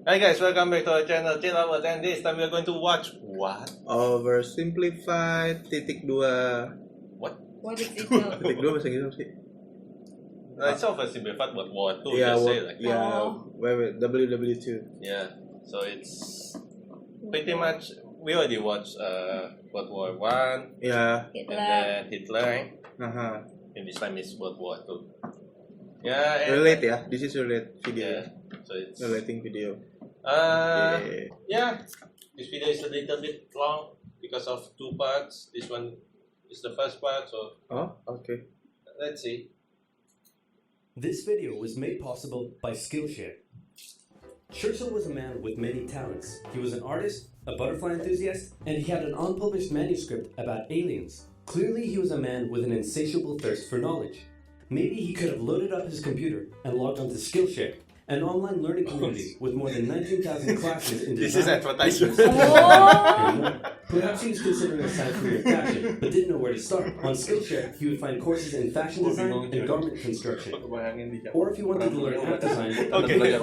Hi guys, welcome back to our channel Lovers, and this time we are going to watch what? Oversimplified titik 2. What? What is it? Titik 2 bahasa Inggris apa sih? It's Oversimplified but World 2, Yeah, just say like WW2. Yeah, so it's pretty much, we already watched World War 1, Yeah. and then Hitler, Aha. and this time is World War 2. Yeah, and Relate ya. This is relate video. yeah, so it's Relating video. yeah, this video is a little bit long because of two parts. This one is the first part, so Oh, okay. let's see. This video was made possible by Skillshare. Churchill was a man with many talents. He was an artist, a butterfly enthusiast, and he had an unpublished manuscript about aliens. Clearly, he was a man with an insatiable thirst for knowledge. Maybe he could have loaded up his computer and logged onto Skillshare, an online learning community with more than 19,000 classes in design. This is advertisement. And more. Perhaps he was considering a side career in fashion, but didn't know where to start. On Skillshare, he would find courses in fashion design and garment construction. Or if he wanted to learn app design, Okay.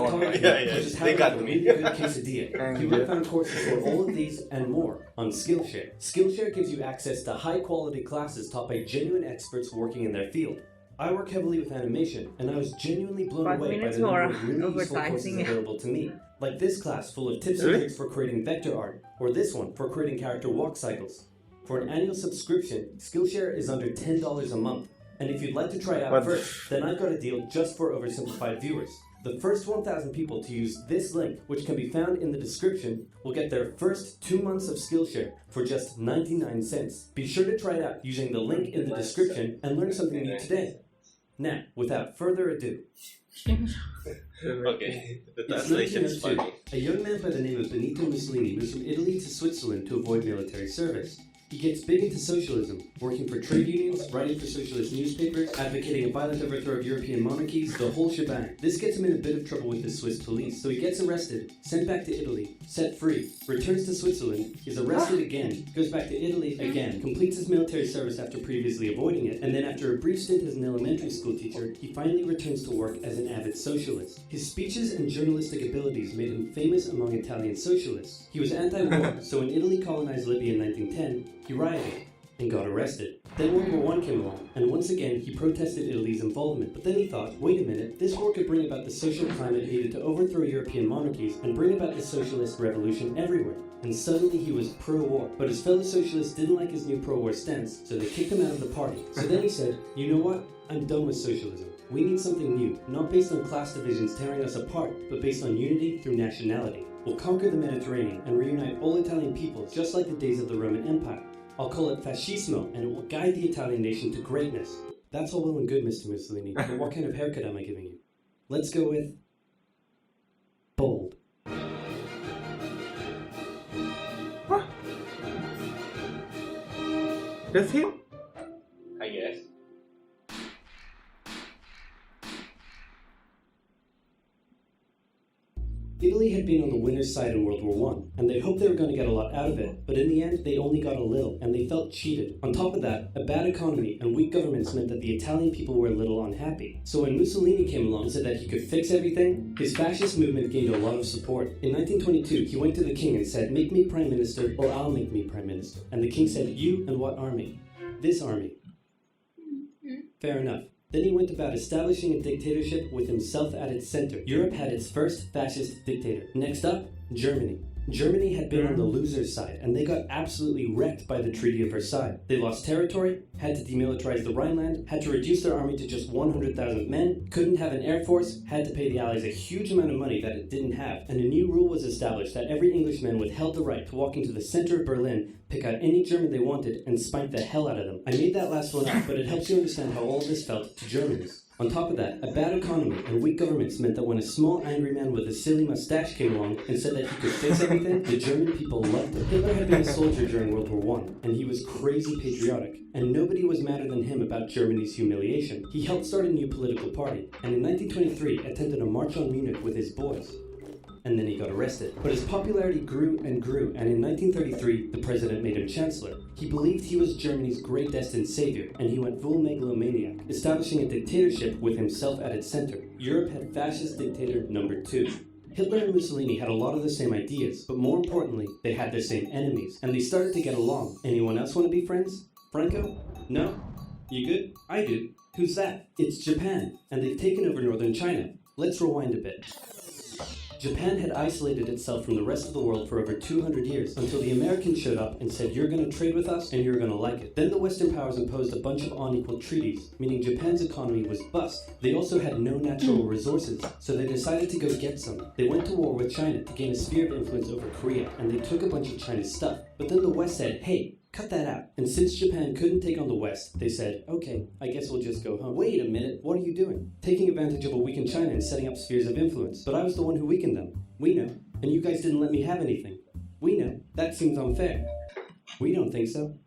just They got a me. really good quesadilla. He would have found courses for all of these and more on Skillshare. Skillshare gives you access to high-quality classes taught by genuine experts working in their field. I work heavily with animation, and I was genuinely blown 5 away by minutes the number more of really useful courses advertising. available to me. Like this class full of tips and tricks for creating vector art, or this one for creating character walk cycles. For an annual subscription, Skillshare is under $10 a month. And if you'd like to try it out first, then I've got a deal just for Oversimplified viewers. The first 1,000 people to use this link, which can be found in the description, will get their first 2 months of Skillshare for just 99 cents. Be sure to try it out using the link in the description and learn something new today. Now, without further ado, Okay, the it's translation is 1902. funny. A young man by the name of Benito Mussolini moves from Italy to Switzerland to avoid military service. He gets big into socialism, working for trade unions, writing for socialist newspapers, advocating a violent overthrow of European monarchies, the whole shebang. This gets him in a bit of trouble with the Swiss police, so he gets arrested, sent back to Italy, set free, returns to Switzerland, is arrested again, goes back to Italy again, completes his military service after previously avoiding it, and then after a brief stint as an elementary school teacher, he finally returns to work as an avid socialist. His speeches and journalistic abilities made him famous among Italian socialists. He was anti-war, so when Italy colonized Libya in 1910, he rioted and got arrested. Then World War I came along, and once again he protested Italy's involvement. But then he thought, wait a minute, this war could bring about the social climate needed to overthrow European monarchies and bring about the socialist revolution everywhere. And suddenly he was pro-war. But his fellow socialists didn't like his new pro-war stance, so they kicked him out of the party. So then he said, you know what? I'm done with socialism. We need something new, not based on class divisions tearing us apart, but based on unity through nationality. We'll conquer the Mediterranean and reunite all Italian peoples, just like the days of the Roman Empire. I'll call it fascismo, and it will guide the Italian nation to greatness. That's all well and good, Mr. Mussolini, but what kind of haircut am I giving you? Let's go with bold. That's him? I guess. Italy had been on the winner's side in World War I, and they hoped they were going to get a lot out of it, but in the end, they only got a little, and they felt cheated. On top of that, a bad economy and weak governments meant that the Italian people were a little unhappy. So when Mussolini came along and said that he could fix everything, his fascist movement gained a lot of support. In 1922, he went to the king and said, make me prime minister, or I'll make me prime minister. And the king said, you and what army? This army. Fair enough. Then he went about establishing a dictatorship with himself at its center. Europe had its first fascist dictator. Next up, Germany. Germany had been on the loser's side, and they got absolutely wrecked by the Treaty of Versailles. They lost territory, had to demilitarize the Rhineland, had to reduce their army to just 100,000 men, couldn't have an air force, had to pay the Allies a huge amount of money that it didn't have, and a new rule was established that every Englishman withheld the right to walk into the center of Berlin, pick out any German they wanted, and spank the hell out of them. I made that last one up, but it helps you understand how all this felt to Germans. On top of that, a bad economy and weak governments meant that when a small angry man with a silly mustache came along and said that he could fix everything, the German people loved him. Hitler had been a soldier during World War I, and he was crazy patriotic, and nobody was madder than him about Germany's humiliation. He helped start a new political party, and in 1923 attempted a march on Munich with his boys. And then he got arrested. But his popularity grew and grew, and in 1933, the president made him chancellor. He believed he was Germany's great destined savior, and he went full megalomaniac, establishing a dictatorship with himself at its center. Europe had fascist dictator number 2. Hitler and Mussolini had a lot of the same ideas, but more importantly, they had the same enemies, and they started to get along. Anyone else want to be friends? Franco? No? You good? I do. Who's that? It's Japan, and they've taken over northern China. Let's rewind a bit. Japan had isolated itself from the rest of the world for over 200 years until the Americans showed up and said, you're going to trade with us and you're going to like it. Then the Western powers imposed a bunch of unequal treaties, meaning Japan's economy was bust. They also had no natural resources, so they decided to go get some. They went to war with China to gain a sphere of influence over Korea, and they took a bunch of China's stuff. But then the West said, hey, cut that out. And since Japan couldn't take on the West, they said, okay, I guess we'll just go home. Wait a minute, what are you doing? Taking advantage of a weakened China and setting up spheres of influence. But I was the one who weakened them. We know. And you guys didn't let me have anything. We know. That seems unfair. We don't think so.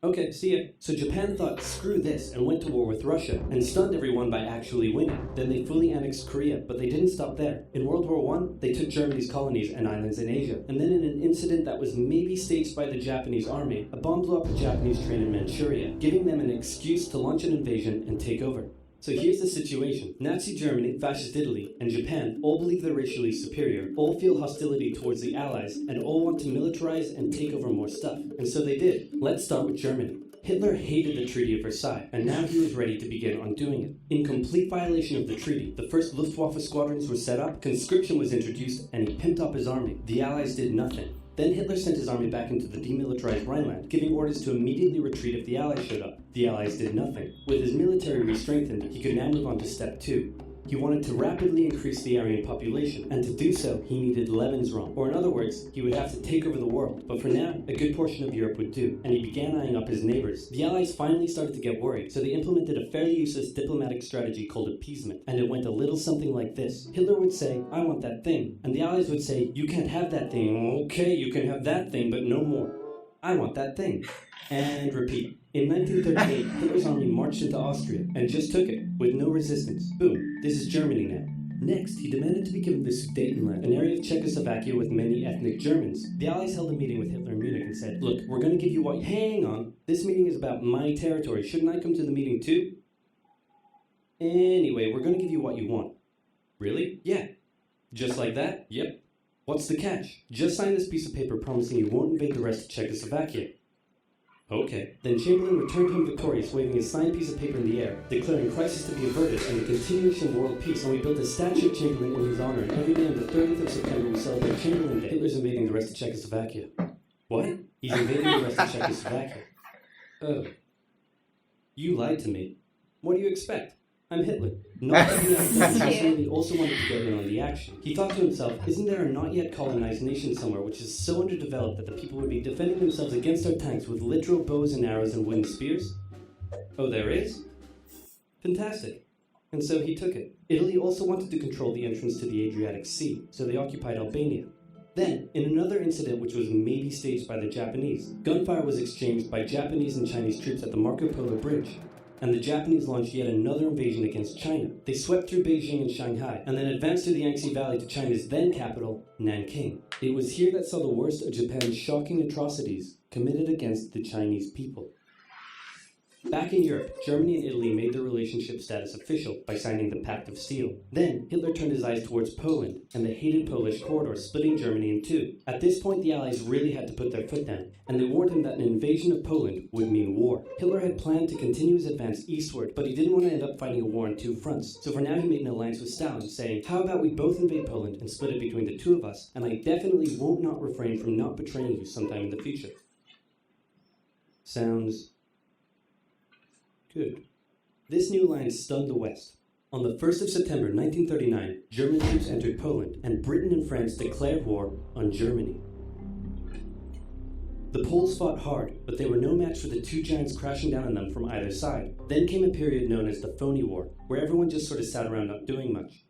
Okay, see ya. So Japan thought, screw this, and went to war with Russia, and stunned everyone by actually winning. Then they fully annexed Korea, but they didn't stop there. In World War I, they took Germany's colonies and islands in Asia. And then in an incident that was maybe staged by the Japanese army, a bomb blew up a Japanese train in Manchuria, giving them an excuse to launch an invasion and take over. So here's the situation. Nazi Germany, Fascist Italy, and Japan all believe they're racially superior, all feel hostility towards the Allies, and all want to militarize and take over more stuff. And so they did. Let's start with Germany. Hitler hated the Treaty of Versailles, and now he was ready to begin undoing it. In complete violation of the treaty, the first Luftwaffe squadrons were set up, conscription was introduced, and he pimped up his army. The Allies did nothing. Then Hitler sent his army back into the demilitarized Rhineland, giving orders to immediately retreat if the Allies showed up. The Allies did nothing. With his military re-strengthened, he could now move on to step 2. He wanted to rapidly increase the Aryan population, and to do so, he needed Lebensraum. Or in other words, he would have to take over the world. But for now, a good portion of Europe would do, and he began eyeing up his neighbors. The Allies finally started to get worried, so they implemented a fairly useless diplomatic strategy called appeasement, and it went a little something like this. Hitler would say, I want that thing, and the Allies would say, you can't have that thing. Okay, you can have that thing, but no more. I want that thing. And repeat. In 1938, Hitler's army marched into Austria and just took it, with no resistance. Boom, this is Germany now. Next, he demanded to be given the Sudetenland, an area of Czechoslovakia with many ethnic Germans. The Allies held a meeting with Hitler in Munich and said, look, we're going to give you what... Hang on, this meeting is about my territory. Shouldn't I come to the meeting too? Anyway, we're going to give you what you want. Really? Yeah. Just like that? Yep. What's the catch? Just sign this piece of paper promising you won't invade the rest of Czechoslovakia. Okay. Then Chamberlain returned home victorious, waving his signed piece of paper in the air, declaring crisis to be averted and the continuation of world peace, and we built a statue of Chamberlain in his honor, and every day on the 30th of September we celebrate Chamberlain Day. Hitler's invading the rest of Czechoslovakia. What? He's invading the rest of Czechoslovakia. Oh. You lied to me. What do you expect? I'm Hitler. Not that he also wanted to get in on the action. He thought to himself, isn't there a not yet colonized nation somewhere which is so underdeveloped that the people would be defending themselves against our tanks with literal bows and arrows and wooden spears? Oh, there is? Fantastic. And so he took it. Italy also wanted to control the entrance to the Adriatic Sea, so they occupied Albania. Then, in another incident which was maybe staged by the Japanese, gunfire was exchanged by Japanese and Chinese troops at the Marco Polo Bridge, and the Japanese launched yet another invasion against China. They swept through Beijing and Shanghai, and then advanced through the Yangtze Valley to China's then capital, Nanking. It was here that saw the worst of Japan's shocking atrocities committed against the Chinese people. Back in Europe, Germany and Italy made their relationship status official by signing the Pact of Steel. Then, Hitler turned his eyes towards Poland and the hated Polish corridor, splitting Germany in two. At this point, the Allies really had to put their foot down, and they warned him that an invasion of Poland would mean war. Hitler had planned to continue his advance eastward, but he didn't want to end up fighting a war on two fronts. So for now, he made an alliance with Stalin, saying, how about we both invade Poland and split it between the two of us, and I definitely won't not refrain from not betraying you sometime in the future. Sounds good. This new alliance stunned the West. On the 1st of September 1939, German troops entered Poland, and Britain and France declared war on Germany. The Poles fought hard, but they were no match for the two giants crashing down on them from either side. Then came a period known as the Phony War, where everyone just sort of sat around not doing much.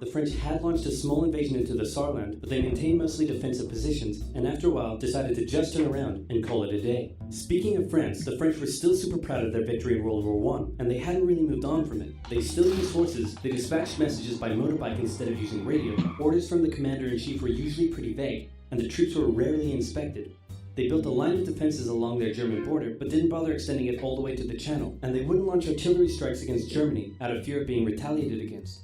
The French had launched a small invasion into the Saarland, but they maintained mostly defensive positions, and after a while decided to just turn around and call it a day. Speaking of France, the French were still super proud of their victory in World War I, and they hadn't really moved on from it. They still used horses, they dispatched messages by motorbike instead of using radio, orders from the commander-in-chief were usually pretty vague, and the troops were rarely inspected. They built a line of defenses along their German border, but didn't bother extending it all the way to the Channel, and they wouldn't launch artillery strikes against Germany out of fear of being retaliated against.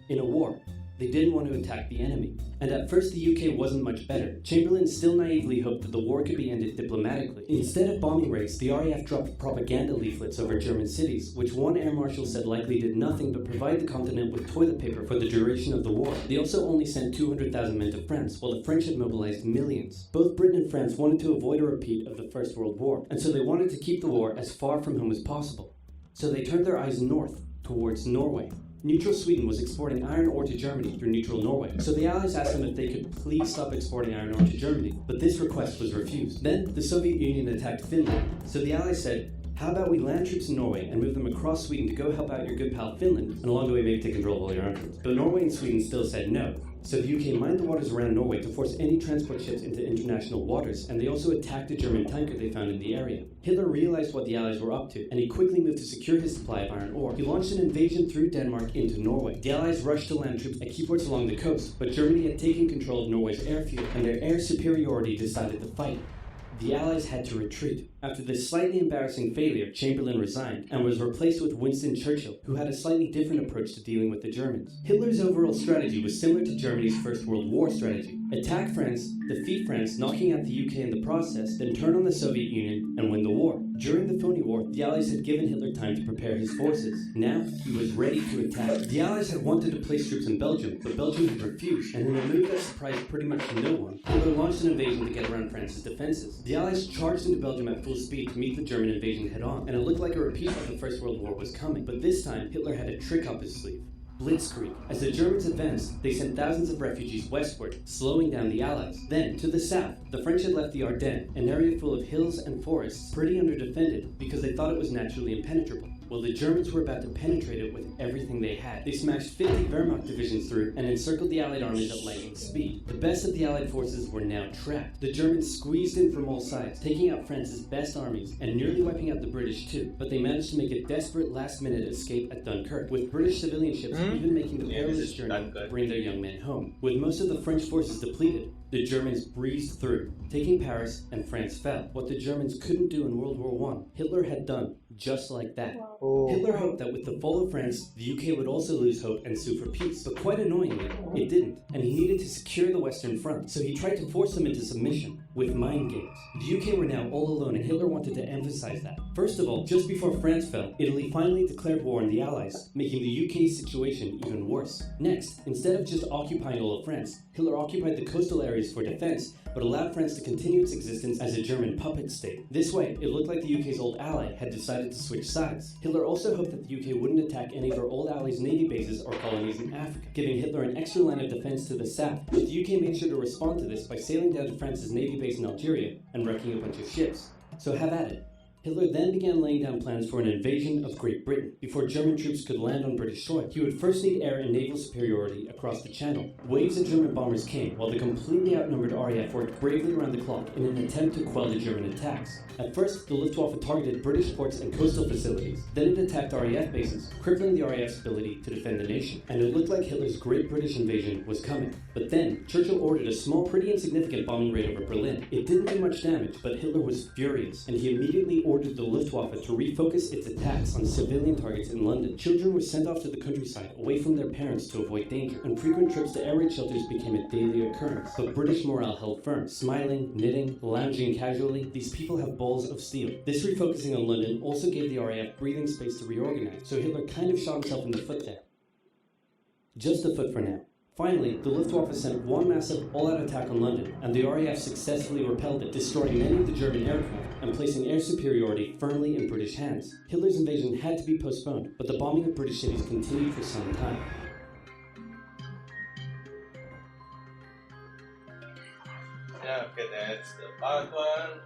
In a war, They didn't want to attack the enemy. And at first the UK wasn't much better. Chamberlain still naively hoped that the war could be ended diplomatically. Instead of bombing raids, the RAF dropped propaganda leaflets over German cities, which one air marshal said likely did nothing but provide the continent with toilet paper for the duration of the war. They also only sent 200,000 men to France, while the French had mobilized millions. Both Britain and France wanted to avoid a repeat of the First World War, and so they wanted to keep the war as far from home as possible. So they turned their eyes north, towards Norway. Neutral Sweden was exporting iron ore to Germany through neutral Norway, so the Allies asked them if they could please stop exporting iron ore to Germany, but this request was refused. Then, the Soviet Union attacked Finland, so the Allies said, how about we land troops in Norway and move them across Sweden to go help out your good pal Finland, and along the way maybe take control of all your arms. But Norway and Sweden still said no. So the UK mined the waters around Norway to force any transport ships into international waters, and they also attacked a German tanker they found in the area. Hitler realized what the Allies were up to, and he quickly moved to secure his supply of iron ore. He launched an invasion through Denmark into Norway. The Allies rushed to land troops at key ports along the coast, but Germany had taken control of Norway's airfield, and their air superiority decided to fight. The Allies had to retreat. After this slightly embarrassing failure, Chamberlain resigned and was replaced with Winston Churchill, who had a slightly different approach to dealing with the Germans. Hitler's overall strategy was similar to Germany's First World War strategy. Attack France, defeat France, knocking out the UK in the process, then turn on the Soviet Union and win the war. During the phony war, the Allies had given Hitler time to prepare his forces. Now, he was ready to attack. The Allies had wanted to place troops in Belgium, but Belgium had refused, and in a move that surprised pretty much no one, Hitler launched an invasion to get around France's defenses. The Allies charged into Belgium at full speed to meet the German invasion head-on, and it looked like a repeat of the First World War was coming. But this time, Hitler had a trick up his sleeve. Blitzkrieg. As the Germans advanced, they sent thousands of refugees westward, slowing down the Allies. Then, to the south, the French had left the Ardennes, an area full of hills and forests, pretty underdefended, because they thought it was naturally impenetrable. Well, the Germans were about to penetrate it with everything they had. They smashed 50 Wehrmacht divisions through and encircled the Allied armies at lightning speed. The best of the Allied forces were now trapped. The Germans squeezed in from all sides, taking out France's best armies and nearly wiping out the British too. But they managed to make a desperate last-minute escape at Dunkirk, with British civilian ships even making the perilous journey to bring their young men home. With most of the French forces depleted, the Germans breezed through, taking Paris, and France fell. What the Germans couldn't do in World War I, Hitler had done just like that. Hitler hoped that with the fall of France, the UK would also lose hope and sue for peace, but quite annoyingly, it didn't, and he needed to secure the Western Front, so he tried to force them into submission with mind games. The UK were now all alone, and Hitler wanted to emphasize that. First of all, just before France fell, Italy finally declared war on the Allies, making the UK's situation even worse. Next, instead of just occupying all of France, Hitler occupied the coastal areas for defense, but allowed France to continue its existence as a German puppet state. This way, it looked like the UK's old ally had decided to switch sides. Hitler also hoped that the UK wouldn't attack any of her old allies' navy bases or colonies in Africa, giving Hitler an extra line of defense to the south. But the UK made sure to respond to this by sailing down to France's navy base in Algeria and wrecking a bunch of ships. So have at it. Hitler then began laying down plans for an invasion of Great Britain. Before German troops could land on British soil, he would first need air and naval superiority across the Channel. Waves of German bombers came, while the completely outnumbered RAF worked bravely around the clock in an attempt to quell the German attacks. At first, the Luftwaffe targeted British ports and coastal facilities. Then it attacked RAF bases, crippling the RAF's ability to defend the nation. And it looked like Hitler's Great British invasion was coming. But then, Churchill ordered a small, pretty insignificant bombing raid over Berlin. It didn't do much damage, but Hitler was furious, and he immediately ordered the Luftwaffe to refocus its attacks on civilian targets in London. Children were sent off to the countryside, away from their parents to avoid danger, and frequent trips to air raid shelters became a daily occurrence. But British morale held firm. Smiling, knitting, lounging casually, these people have balls of steel. This refocusing on London also gave the RAF breathing space to reorganize, so Hitler kind of shot himself in the foot there. Just a foot for now. Finally, the Luftwaffe sent one massive all-out attack on London, and the RAF successfully repelled it, destroying many of the German aircraft and placing air superiority firmly in British hands. Hitler's invasion had to be postponed, but the bombing of British cities continued for some time. Yeah, okay, that's the part one.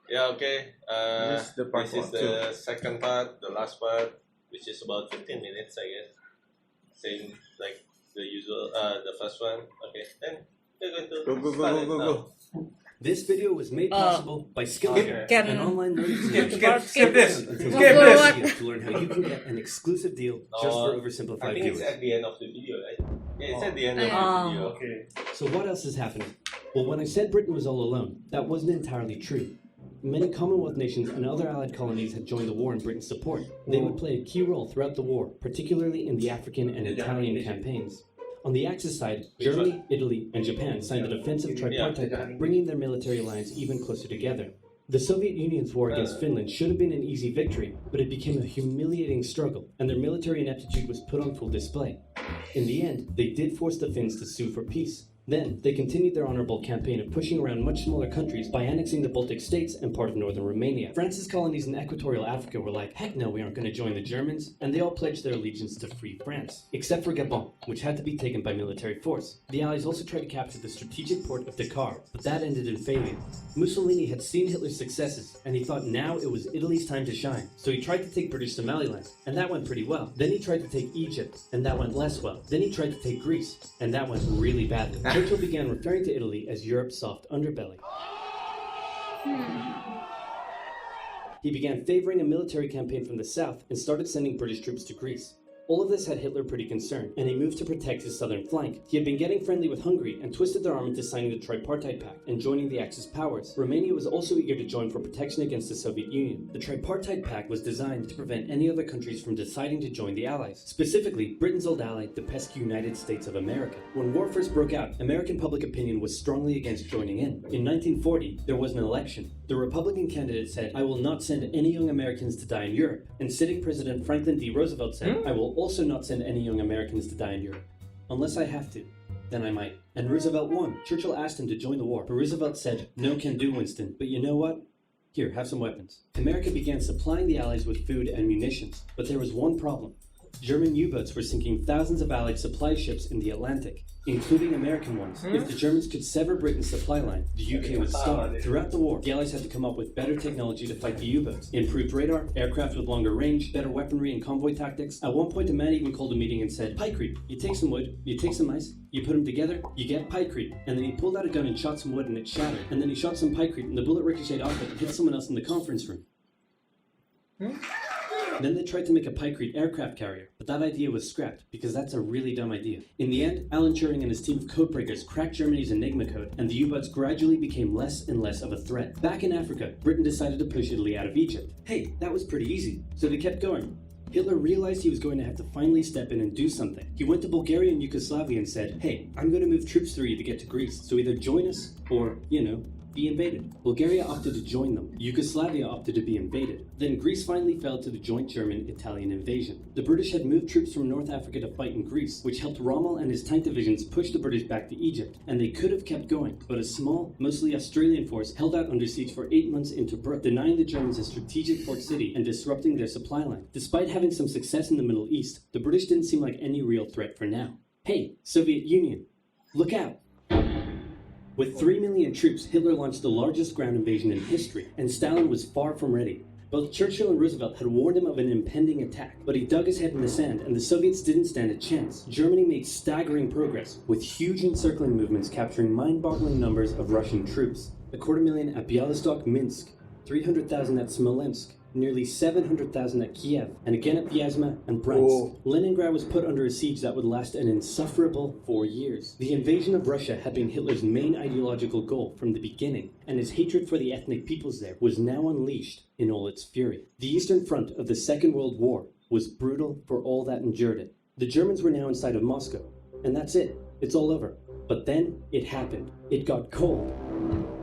Yeah, okay. This is the part this is the second part, the last part, which is about 15 minutes, I guess. Same like the usual, the first one. Okay, then we're going to start it now. This video was made possible by Skillshare, an online learning solution. Skip this. Until Skip this. to learn how you can get an exclusive deal just for Oversimplified I think viewers. it's at the end of the video, right? Yeah, it's at the end of the video. Okay. So what else is happening? Well, when I said Britain was all alone, that wasn't entirely true. many Commonwealth nations and other Allied colonies had joined the war in Britain's support. They would play a key role throughout the war, particularly in the African and Italian campaigns. On the Axis side, Germany, Italy, and Japan signed the defensive tripartite pact, bringing their military alliance even closer together. The Soviet Union's war against Finland should have been an easy victory, but it became a humiliating struggle, and their military ineptitude was put on full display. In the end, they did force the Finns to sue for peace. Then, they continued their honorable campaign of pushing around much smaller countries by annexing the Baltic states and part of northern Romania. France's colonies in equatorial Africa were like, heck no, we aren't going to join the Germans, and they all pledged their allegiance to free France, except for Gabon, which had to be taken by military force. The Allies also tried to capture the strategic port of Dakar, but that ended in failure. Mussolini had seen Hitler's successes, and he thought now it was Italy's time to shine, so he tried to take British Somaliland, and that went pretty well. Then he tried to take Egypt, and that went less well. Then he tried to take Greece, and that went really badly. Churchill began referring to Italy as Europe's soft underbelly. He began favoring a military campaign from the south and started sending British troops to Greece. All of this had Hitler pretty concerned, and he moved to protect his southern flank. He had been getting friendly with Hungary and twisted their arm into signing the Tripartite Pact and joining the Axis powers. Romania was also eager to join for protection against the Soviet Union. The Tripartite Pact was designed to prevent any other countries from deciding to join the Allies, specifically Britain's old ally, the pesky United States of America. When war first broke out, American public opinion was strongly against joining in. In 1940, there was an election. The Republican candidate said, "I will not send any young Americans to die in Europe," and sitting President Franklin D. Roosevelt said, "I will also not send any young Americans to die in Europe. Unless I have to, then I might." And Roosevelt won. Churchill asked him to join the war, but Roosevelt said, "No can do, Winston, but you know what? Here, have some weapons." America began supplying the Allies with food and munitions, but there was one problem. German U-boats were sinking thousands of Allied supply ships in the Atlantic, including American ones. If the Germans could sever Britain's supply line, the UK would starve. Throughout the war, the Allies had to come up with better technology to fight the U-boats. Improved radar, aircraft with longer range, better weaponry and convoy tactics. At one point, a man even called a meeting and said, "Pykrete, you take some wood, you take some ice, you put them together, you get pykrete." And then he pulled out a gun and shot some wood and it shattered. And then he shot some pykrete and the bullet ricocheted off it and hit someone else in the conference room. Then they tried to make a pykrete aircraft carrier, but that idea was scrapped, because that's a really dumb idea. In the end, Alan Turing and his team of codebreakers cracked Germany's Enigma code, and the U-boats gradually became less and less of a threat. Back in Africa, Britain decided to push Italy out of Egypt. Hey, that was pretty easy, so they kept going. Hitler realized he was going to have to finally step in and do something. He went to Bulgaria and Yugoslavia and said, "Hey, I'm going to move troops through you to get to Greece, so either join us, or, be invaded." Bulgaria opted to join them. Yugoslavia opted to be invaded. Then Greece finally fell to the joint German-Italian invasion. The British had moved troops from North Africa to fight in Greece, which helped Rommel and his tank divisions push the British back to Egypt. And they could have kept going, but a small, mostly Australian force held out under siege for 8 months in Tobruk, denying the Germans a strategic port city and disrupting their supply line. Despite having some success in the Middle East, the British didn't seem like any real threat for now. Hey, Soviet Union, look out! With 3 million troops, Hitler launched the largest ground invasion in history, and Stalin was far from ready. Both Churchill and Roosevelt had warned him of an impending attack, but he dug his head in the sand, and the Soviets didn't stand a chance. Germany made staggering progress, with huge encircling movements capturing mind-boggling numbers of Russian troops. 250,000 at Bialystok, Minsk, 300,000 at Smolensk, nearly 700,000 at Kiev, and again at Vyazma and Bryansk. Leningrad was put under a siege that would last an insufferable 4 years. The invasion of Russia had been Hitler's main ideological goal from the beginning, and his hatred for the ethnic peoples there was now unleashed in all its fury. The Eastern Front of the Second World War was brutal for all that endured it. The Germans were now inside of Moscow, and that's it. It's all over. But then it happened. It got cold.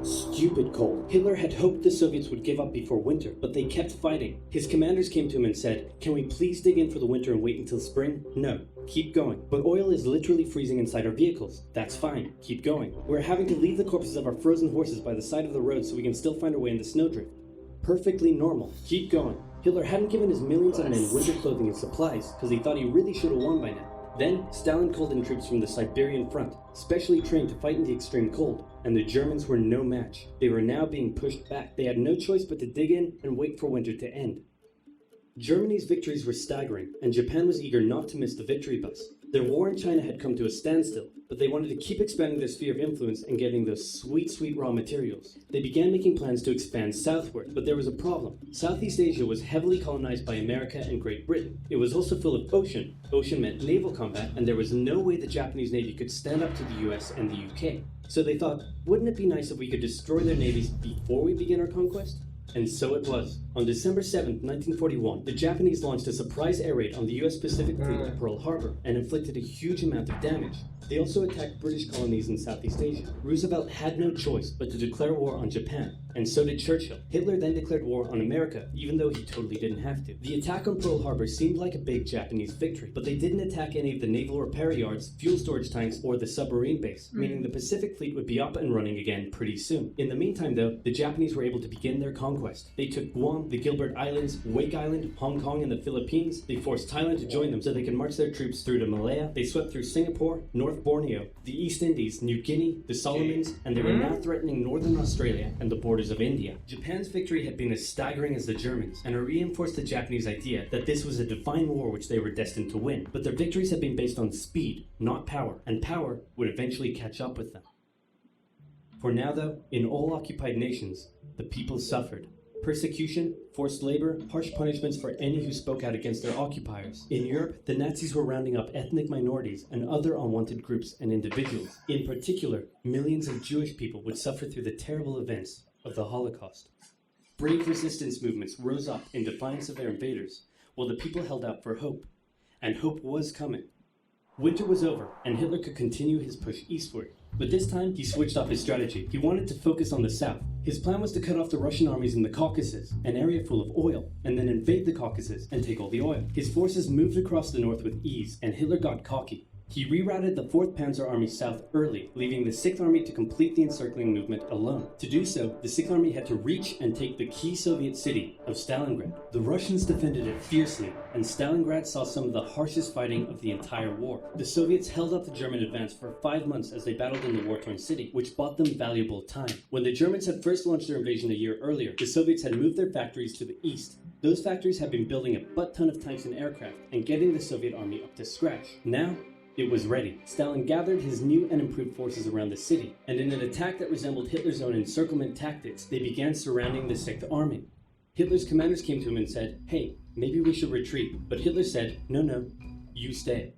Stupid cold. Hitler had hoped the Soviets would give up before winter, but they kept fighting. His commanders came to him and said, "Can we please dig in for the winter and wait until spring?" "No. Keep going." "But oil is literally freezing inside our vehicles." "That's fine. Keep going." "We're having to leave the corpses of our frozen horses by the side of the road so we can still find our way in the snowdrift." "Perfectly normal. Keep going." Hitler hadn't given his millions of men winter clothing and supplies, because he thought he really should have won by now. Then, Stalin called in troops from the Siberian front, specially trained to fight in the extreme cold, and the Germans were no match. They were now being pushed back. They had no choice but to dig in and wait for winter to end. Germany's victories were staggering, and Japan was eager not to miss the victory bus. Their war in China had come to a standstill, but they wanted to keep expanding their sphere of influence and getting those sweet, sweet raw materials. They began making plans to expand southward, but there was a problem. Southeast Asia was heavily colonized by America and Great Britain. It was also full of ocean. Ocean meant naval combat, and there was no way the Japanese Navy could stand up to the US and the UK. So they thought, wouldn't it be nice if we could destroy their navies before we begin our conquest? And so it was. On December 7th, 1941, the Japanese launched a surprise air raid on the US Pacific Fleet at Pearl Harbor and inflicted a huge amount of damage. They also attacked British colonies in Southeast Asia. Roosevelt had no choice but to declare war on Japan, and so did Churchill. Hitler then declared war on America, even though he totally didn't have to. The attack on Pearl Harbor seemed like a big Japanese victory, but they didn't attack any of the naval repair yards, fuel storage tanks, or the submarine base, meaning the Pacific Fleet would be up and running again pretty soon. In the meantime, though, the Japanese were able to begin their conquest. They took Guam, the Gilbert Islands, Wake Island, Hong Kong, and the Philippines. They forced Thailand to join them so they could march their troops through to Malaya. They swept through Singapore, North Borneo, the East Indies, New Guinea, the Solomons, and they were now threatening northern Australia and the borders of India. Japan's victory had been as staggering as the Germans, and it reinforced the Japanese idea that this was a divine war which they were destined to win. But their victories had been based on speed, not power, and power would eventually catch up with them. For now, though, in all occupied nations, the people suffered. Persecution, forced labor, harsh punishments for any who spoke out against their occupiers. In Europe, the Nazis were rounding up ethnic minorities and other unwanted groups and individuals. In particular, millions of Jewish people would suffer through the terrible events of the Holocaust. Brave resistance movements rose up in defiance of their invaders, while the people held out for hope. And hope was coming. Winter was over, and Hitler could continue his push eastward. But this time, he switched up his strategy. He wanted to focus on the south. His plan was to cut off the Russian armies in the Caucasus, an area full of oil, and then invade the Caucasus and take all the oil. His forces moved across the north with ease, and Hitler got cocky. He rerouted the 4th Panzer Army south early, leaving the 6th Army to complete the encircling movement alone. To do so, the 6th Army had to reach and take the key Soviet city of Stalingrad. The Russians defended it fiercely, and Stalingrad saw some of the harshest fighting of the entire war. The Soviets held up the German advance for 5 months as they battled in the war-torn city, which bought them valuable time. When the Germans had first launched their invasion a year earlier, the Soviets had moved their factories to the east. Those factories had been building a butt-ton of tanks and aircraft, and getting the Soviet army up to scratch. Now, it was ready. Stalin gathered his new and improved forces around the city, and in an attack that resembled Hitler's own encirclement tactics, they began surrounding the 6th Army. Hitler's commanders came to him and said, "Hey, maybe we should retreat." But Hitler said, "No, you stay."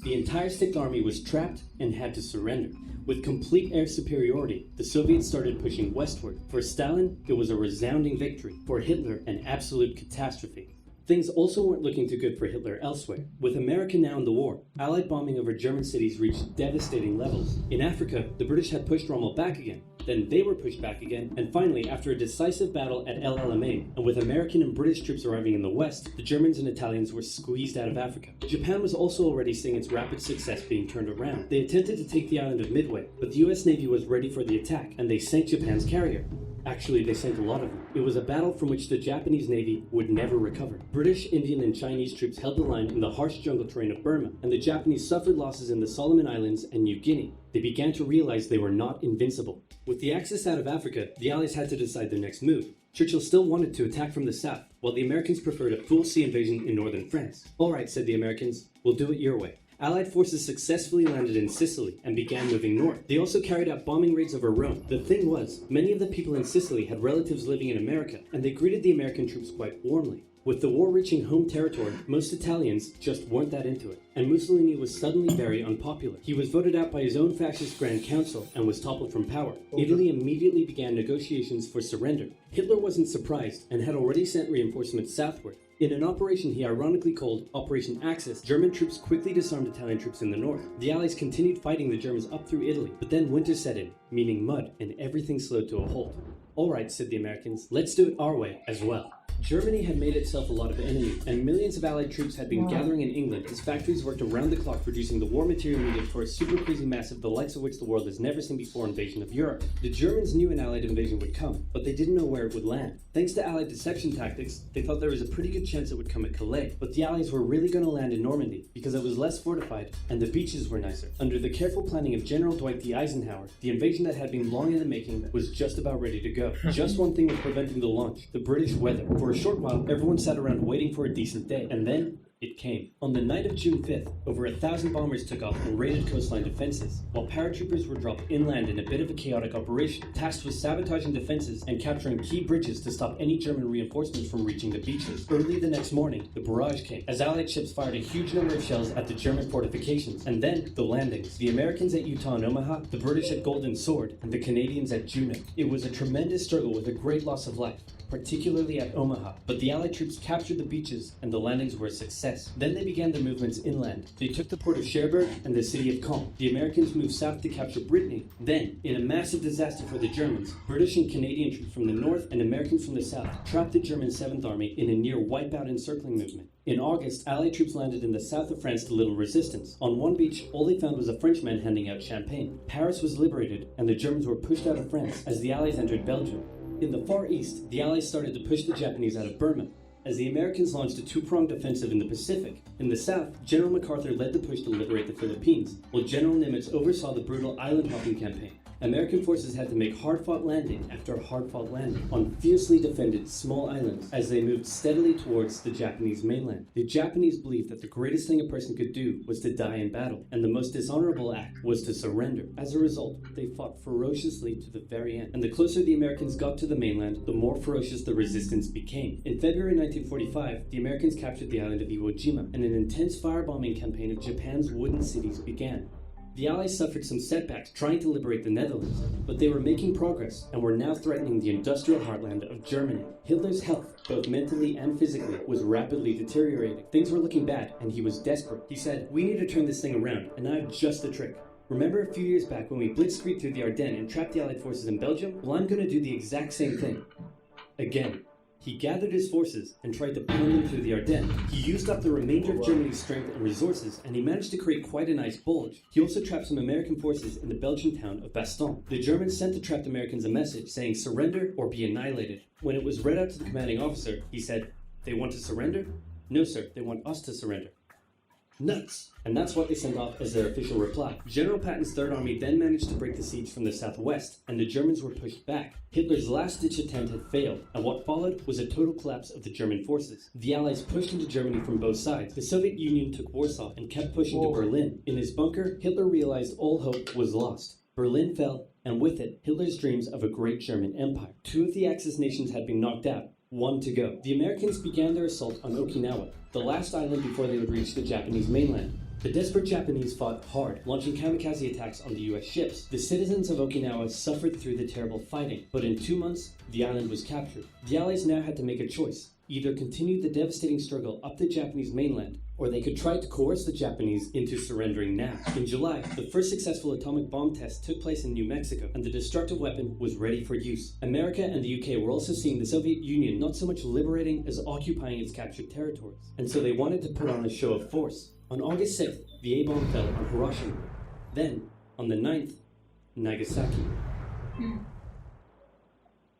The entire 6th Army was trapped and had to surrender. With complete air superiority, the Soviets started pushing westward. For Stalin, it was a resounding victory. For Hitler, an absolute catastrophe. Things also weren't looking too good for Hitler elsewhere. With America now in the war, Allied bombing over German cities reached devastating levels. In Africa, the British had pushed Rommel back again. Then they were pushed back again, and finally, after a decisive battle at El Alamein, and with American and British troops arriving in the west, the Germans and Italians were squeezed out of Africa. Japan was also already seeing its rapid success being turned around. They attempted to take the island of Midway, but the US Navy was ready for the attack, and they sank Japan's carrier. Actually, they sank a lot of them. It was a battle from which the Japanese Navy would never recover. British, Indian, and Chinese troops held the line in the harsh jungle terrain of Burma, and the Japanese suffered losses in the Solomon Islands and New Guinea. They began to realize they were not invincible. With the Axis out of Africa, the Allies had to decide their next move. Churchill still wanted to attack from the south, while the Americans preferred a full sea invasion in northern France. "All right," said the Americans, "we'll do it your way." Allied forces successfully landed in Sicily and began moving north. They also carried out bombing raids over Rome. The thing was, many of the people in Sicily had relatives living in America, and they greeted the American troops quite warmly. With the war reaching home territory, most Italians just weren't that into it, and Mussolini was suddenly very unpopular. He was voted out by his own fascist Grand Council and was toppled from power. Italy immediately began negotiations for surrender. Hitler wasn't surprised and had already sent reinforcements southward. In an operation he ironically called Operation Axis, German troops quickly disarmed Italian troops in the north. The Allies continued fighting the Germans up through Italy, but then winter set in, meaning mud, and everything slowed to a halt. "All right," said the Americans, "let's do it our way as well." Germany had made itself a lot of enemies, and millions of Allied troops had been gathering in England as factories worked around the clock producing the war material needed for a super crazy massive, the likes of which the world has never seen before, invasion of Europe. The Germans knew an Allied invasion would come, but they didn't know where it would land. Thanks to Allied deception tactics, they thought there was a pretty good chance it would come at Calais, but the Allies were really going to land in Normandy because it was less fortified and the beaches were nicer. Under the careful planning of General Dwight D. Eisenhower, the invasion that had been long in the making was just about ready to go. Just one thing was preventing the launch: the British weather. For a short while, everyone sat around waiting for a decent day, and then it came. On the night of June 5th, over 1,000 bombers took off and raided coastline defenses, while paratroopers were dropped inland in a bit of a chaotic operation, tasked with sabotaging defenses and capturing key bridges to stop any German reinforcements from reaching the beaches. Early the next morning, the barrage came, as Allied ships fired a huge number of shells at the German fortifications, and then the landings. The Americans at Utah and Omaha, the British at Golden Sword, and the Canadians at Juneau. It was a tremendous struggle with a great loss of life, particularly at Omaha, but the Allied troops captured the beaches and the landings were a success. Then they began their movements inland. They took the port of Cherbourg and the city of Caen. The Americans moved south to capture Brittany. Then, in a massive disaster for the Germans, British and Canadian troops from the north and Americans from the south trapped the German 7th Army in a near wipeout encircling movement. In August, Allied troops landed in the south of France to little resistance. On one beach, all they found was a Frenchman handing out champagne. Paris was liberated, and the Germans were pushed out of France as the Allies entered Belgium. In the Far East, the Allies started to push the Japanese out of Burma, as the Americans launched a two-pronged offensive in the Pacific. In the south, General MacArthur led the push to liberate the Philippines, while General Nimitz oversaw the brutal island-hopping campaign. American forces had to make hard-fought landing after hard-fought landing on fiercely defended small islands as they moved steadily towards the Japanese mainland. The Japanese believed that the greatest thing a person could do was to die in battle, and the most dishonorable act was to surrender. As a result, they fought ferociously to the very end, and the closer the Americans got to the mainland, the more ferocious the resistance became. In February 1945, the Americans captured the island of Iwo Jima, and an intense firebombing campaign of Japan's wooden cities began. The Allies suffered some setbacks trying to liberate the Netherlands, but they were making progress and were now threatening the industrial heartland of Germany. Hitler's health, both mentally and physically, was rapidly deteriorating. Things were looking bad, and he was desperate. He said, "We need to turn this thing around, and I have just the trick. Remember a few years back when we blitzkrieg through the Ardennes and trapped the Allied forces in Belgium? Well, I'm going to do the exact same thing. Again." He gathered his forces and tried to pound them through the Ardennes. He used up the remainder of Germany's strength and resources, and he managed to create quite a nice bulge. He also trapped some American forces in the Belgian town of Bastogne. The Germans sent the trapped Americans a message saying surrender or be annihilated. When it was read out to the commanding officer, he said, "They want to surrender? No, sir, they want us to surrender." Nuts! And that's what they sent off as their official reply. General Patton's Third Army then managed to break the siege from the southwest, and the Germans were pushed back. Hitler's last-ditch attempt had failed, and what followed was a total collapse of the German forces. The Allies pushed into Germany from both sides. The Soviet Union took Warsaw and kept pushing to Berlin. In his bunker, Hitler realized all hope was lost. Berlin fell, and with it, Hitler's dreams of a great German empire. Two of the Axis nations had been knocked out. One to go. The Americans began their assault on Okinawa, the last island before they would reach the Japanese mainland. The desperate Japanese fought hard, launching kamikaze attacks on the US ships. The citizens of Okinawa suffered through the terrible fighting, but in 2 months, the island was captured. The Allies now had to make a choice. Either continue the devastating struggle up the Japanese mainland, or they could try to coerce the Japanese into surrendering now. In July, the first successful atomic bomb test took place in New Mexico, and the destructive weapon was ready for use. America and the UK were also seeing the Soviet Union not so much liberating as occupying its captured territories, and so they wanted to put on a show of force. On August 6th, the A-bomb fell on Hiroshima. Then, on the 9th, Nagasaki.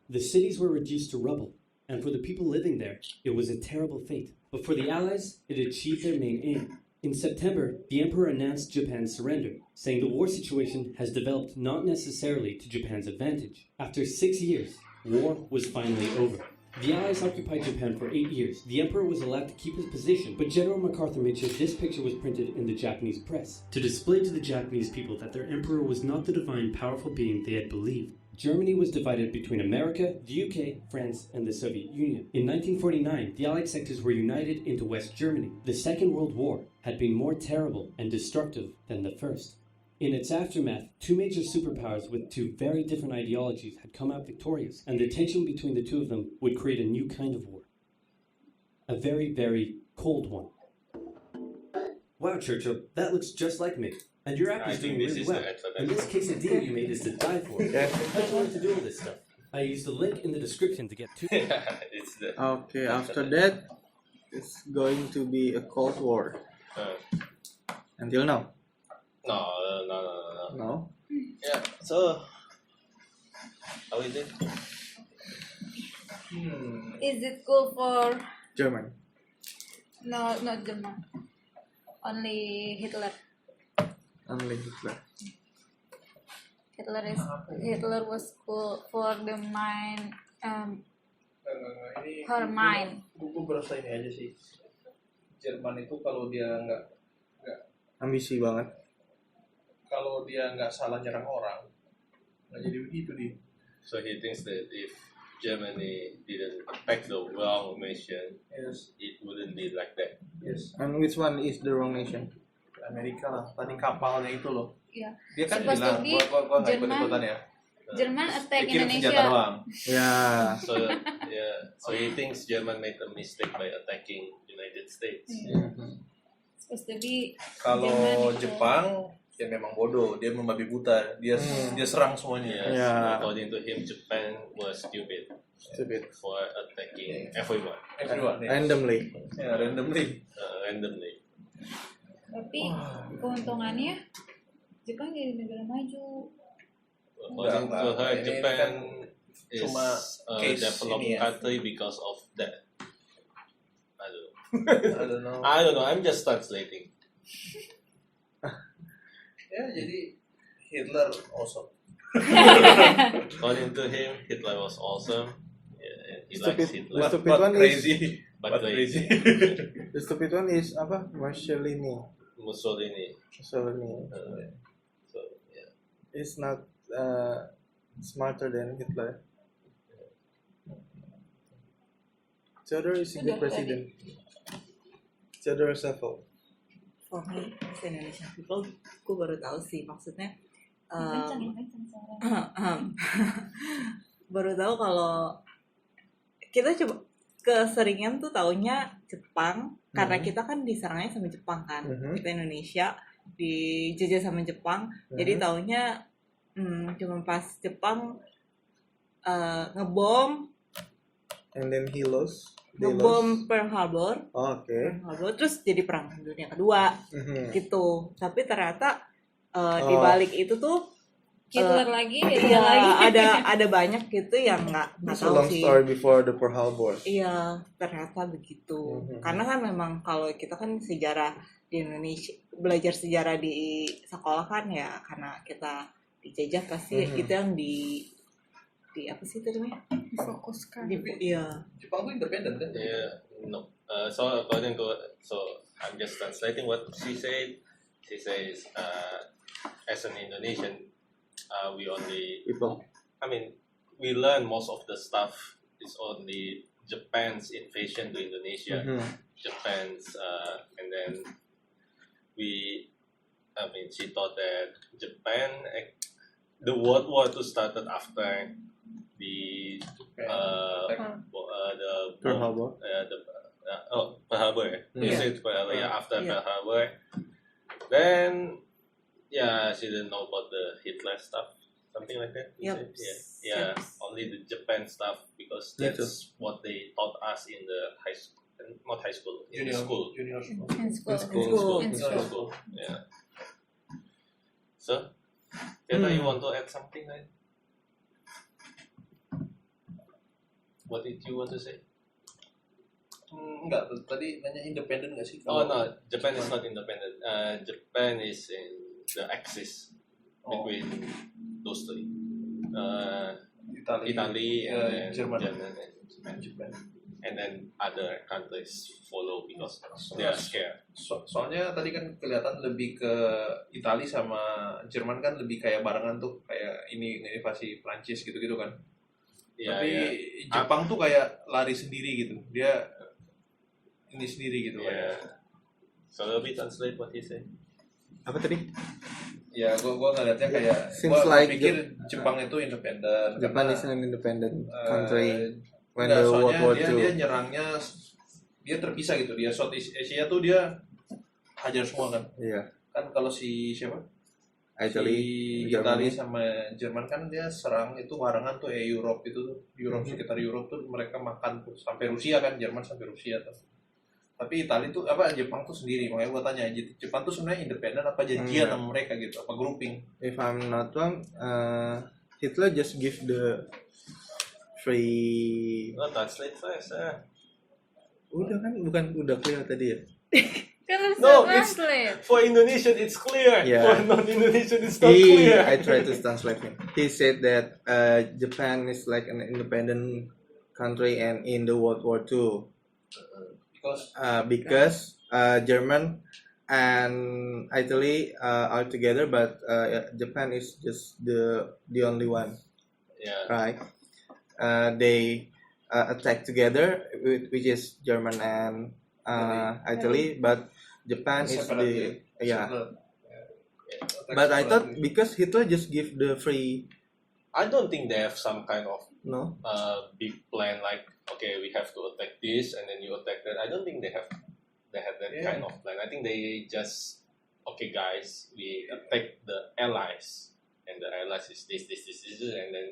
The cities were reduced to rubble, and for the people living there, it was a terrible fate. But for the Allies, it achieved their main aim. In September, the Emperor announced Japan's surrender, saying the war situation has developed not necessarily to Japan's advantage. After 6 years, war was finally over. The Allies occupied Japan for 8 years. The Emperor was allowed to keep his position, but General MacArthur made sure this picture was printed in the Japanese press, to display to the Japanese people that their Emperor was not the divine, powerful being they had believed. Germany was divided between America, the UK, France, and the Soviet Union. In 1949, the Allied sectors were united into West Germany. The Second World War had been more terrible and destructive than the First. In its aftermath, two major superpowers with two very different ideologies had come out victorious, and the tension between the two of them would create a new kind of war. A very, very cold one. Wow, Churchill, that looks just like me. And your app is doing really well. And this quesadilla you made is to die for. How'd you learn to do all this stuff? I used the link in the description to get to it. It's the Okay, after that, it's going to be a cold war. Until now. No. No? Yeah, so how is it? Is it cool for... German. No, not German. Only Hitler. Only Hitler. Hitler was cool for the mind, her mind. Buku berasa ini aja sih. Jerman itu kalau dia nggak ambisi banget. kalau dia nggak salah nyerang orang, nggak jadi begitu dia. So he thinks that if Germany didn't attack the wrong nation, Yes, it wouldn't be like that. yes. And which one is the wrong nation? Amerika lah. Tadi kapalnya itu loh. Iya. Dia kan Supposed to bilang, be gua nggak Jerman. ikut-ikutan ya. Jerman attack Dia kirim senjata Indonesia. doang. Yeah. So yeah, so he thinks German made a mistake by attacking United States. Supposed to be Kalau Jerman itu. Jepang ya memang bodoh, dia membabi buta, dia serang semuanya. Yes, Yeah. according to him, Japan was stupid Stupid. for attacking everyone Everyone, ya. Randomly. Ya, randomly. randomly. Tapi keuntungannya Jepang jadi negara maju. According to her, Ini Japan kan is cuma a case developed ini ya. country because of that. I don't know. I don't know. I don't know. I'm just translating. Ya, jadi Hitler awesome. According to him, Hitler was awesome. Yeah, and he likes Hitler. The stupid But one crazy. But crazy. The stupid one is apa? Mussolini. Mussolini. Mussolini. So yeah. Is not smarter than Hitler. Theodore is a good president. Theodore Roosevelt. For me, as Indonesian people, aku baru tahu sih maksudnya. Kencang suara. Baru tahu kalau kita coba keseringan tuh taunya Jepang karena kita kan diserangnya sama Jepang kan. Kita Indonesia dijajah sama Jepang, jadi taunya cuma pas Jepang ngebom And then he lost. They ngebom lost. Pearl Harbor, Oh, okay. Pearl Harbor, terus jadi perang dunia kedua gitu. Tapi ternyata di Oh. balik itu tuh Hitler lagi, Hitler iya, lagi. ada banyak gitu yang nggak It's a tahu long sih. story before the Pearl Harbor. Iya, ternyata begitu. Karena kan memang kalau kita kan sejarah di Indonesia, belajar sejarah di sekolah kan ya karena kita dijajah pasti itu yang di apa sih itu namanya? Difokuskan. Iya. Jepang tuh independen kan? Yeah, no. So according to I'm just translating what she said. She says, as an Indonesian, we only. People. I mean, we learn most of the stuff is only Japan's invasion to Indonesia, Japan's, and then she thought that Japan, the World War II started after the Pearl Harbor. Pearl Harbor. You Yeah. said Pearl Harbor, yeah, after Yeah. Pearl Harbor. Then, yeah, she didn't know about the Hitler stuff, something like that. You Yep. said? Yeah, Yep. only the Japan stuff because Me that's what they taught us in the high school, not high school, in Junior school. Junior school. In school. In school. Yeah. So, Tirta, you want to add something, right? What did you want to say? Enggak, tadi nanya independen nggak sih? Oh no, Japan is not independent. Japan is in the axis between those three. Italy and then Jerman. German and Japan. And then other countries follow because they are scared. Soalnya tadi kan kelihatan lebih ke Italia sama Jerman kan lebih kayak barengan tuh, kayak ini invasi Prancis gitu-gitu kan. Yeah, Tapi yeah. Jepang tuh kayak lari sendiri gitu. Dia ini sendiri gitu Yeah. kayak. So Robi translate what he said. Apa tadi? Ya, gua ngeliatnya kayak Seems gua like pikir Jepang itu independen. Japan karena, is an independent country when enggak, the World soalnya War dia II. nyerangnya dia terpisah gitu. Dia Southeast Asia tuh dia hajar semua kan. Iya. Kan kalau si siapa? Italy, Si Germany. Italia sama Jerman kan dia serang itu barengan tuh Europe itu tuh. Europe sekitar Europe tuh mereka makan tuh sampai Rusia kan, Jerman sampai Rusia tuh. Tapi Italia tuh Jepang tuh sendiri. Makanya gua tanya, Jepang tuh sebenarnya independen apa janjian sama mereka gitu, apa grouping? If I'm not wrong, Hitler just give the free. No, translate first. Udah kan, bukan udah clear tadi ya? Kan harus No, it's translate. for Indonesian it's clear. Yeah. For non-Indonesian it's not clear. I tried to translate him. He said that Japan is like an independent country and in the World War II Because because German and Italy are together, but Japan is just the only one, Yeah. right? They attack together, which is German and Italy, but Japan is the But I thought because Hitler just give the free. I don't think they have some kind of No. big plan like, okay, we have to attack this and then you attack that. I don't think they have that kind of plan. I think they just, okay guys, we attack the allies and the allies is this and then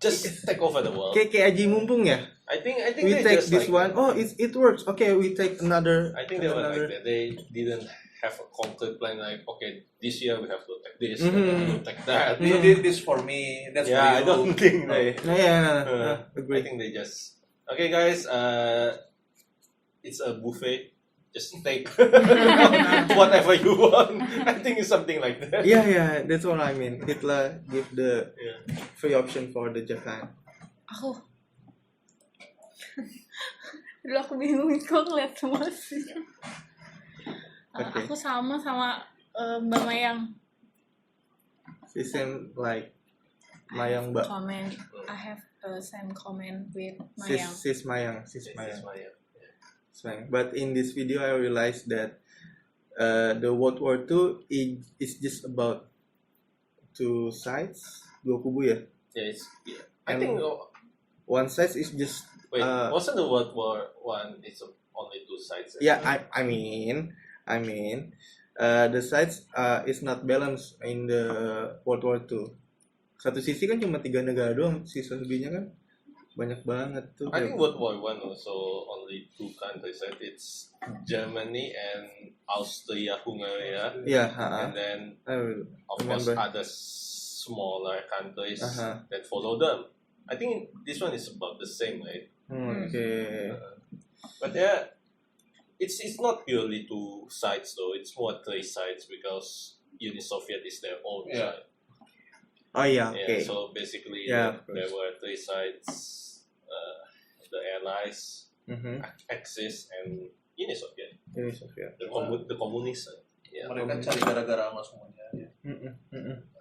just take over the world. Kayak Aji Mumpung ya. I think We they take just this like, one. Oh, it works. Okay, we take another. I think they were like that. They didn't have a concrete plan like, okay, this year we have to attack this, and then we attack that. They did this for me. That's for Yeah, I you. don't think they. No, I agree. think they just, okay guys, it's a buffet. Just take whatever you want. I think it's something like that. Yeah, that's what I mean. Hitler give the Yeah. free option for the Japan. Dulu aku bingung kok ngeliat semua sih. Okay. Aku sama Mbak Mayang. She seem like Mayang, but Comment. I have same comment with Mayang. she's Mayang. This is my, Mayang. But in this video, I realized that the World War II is just about two sides, dua kubu ya. Yeah, I And think. One side is just Wait, wasn't the World War One? It's only two sides. yeah. I mean, the sides is not balanced in the World War II. Satu sisi kan cuma 3 negara doang, sisa lebihnya kan banyak banget tuh. I think World War One also only two countries. Right? It's Germany and Austria-Hungary, Yeah, and then of course remember. other smaller countries Uh-huh. that follow them. I think this one is about the same, right? Okay. But yeah, it's not purely two sides though. It's more three sides because Uni Soviet is their own side. Oh yeah, Yeah, okay. so basically Yeah, of there course. were three sides: the Allies, Mhm. Axis, and Uni Soviet. Ini Soviet. The communists. Yeah, Mereka cari gara-gara sama semuanya. Ya.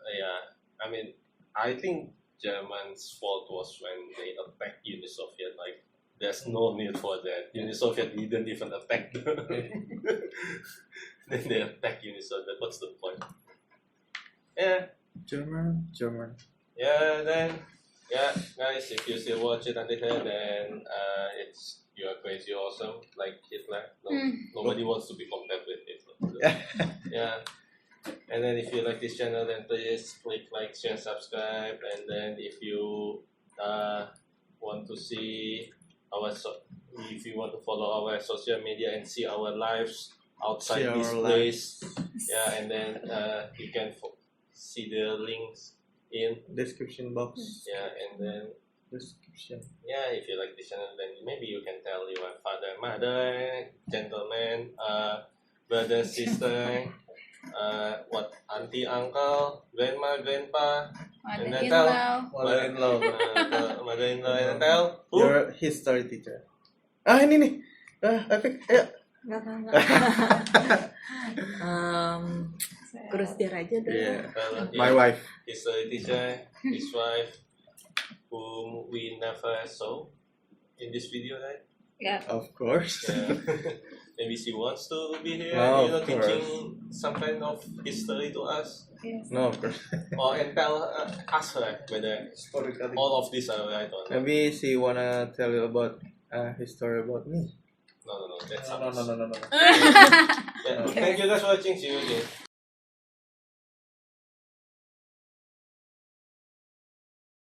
yeah. I mean, I think Germans' fault was when they attacked Uni Soviet. Like, there's no need for that. Uni Soviet didn't even attack them. Then they attack Uni Soviet. What's the point? Yeah. German. Yeah, then, yeah, guys, if you still watch it until here, then you are crazy awesome, like Hitler. Nobody wants to be compared with Hitler. So, yeah. And then if you like this channel, then please click like, share, subscribe. And then if you want to see if you want to follow our social media and see our lives outside See this our place, yeah, and then you can see the links in Description box. yeah, and then Description. yeah, if you like this channel, then maybe you can tell your father, mother, gentleman, brother, sister, what auntie, uncle, grandma, grandpa, and then tell Mother-in-law. mother-in-law, and then tell who? Your history teacher. Ini nih. Epic. Ayo. Guru sejarah aja dulu. Yeah. Tell, My wife. history teacher, his wife, whom we never saw in this video, right? Yeah. Of course. Yeah. Maybe she wants to be here, No, of teaching some kind of history to us. Yes. No, of course. Or and ask her whether Storytelling. all of these are right or not. Maybe she wanna tell you about history about me. No, that's No. Yeah. Thank you guys for watching. See you again.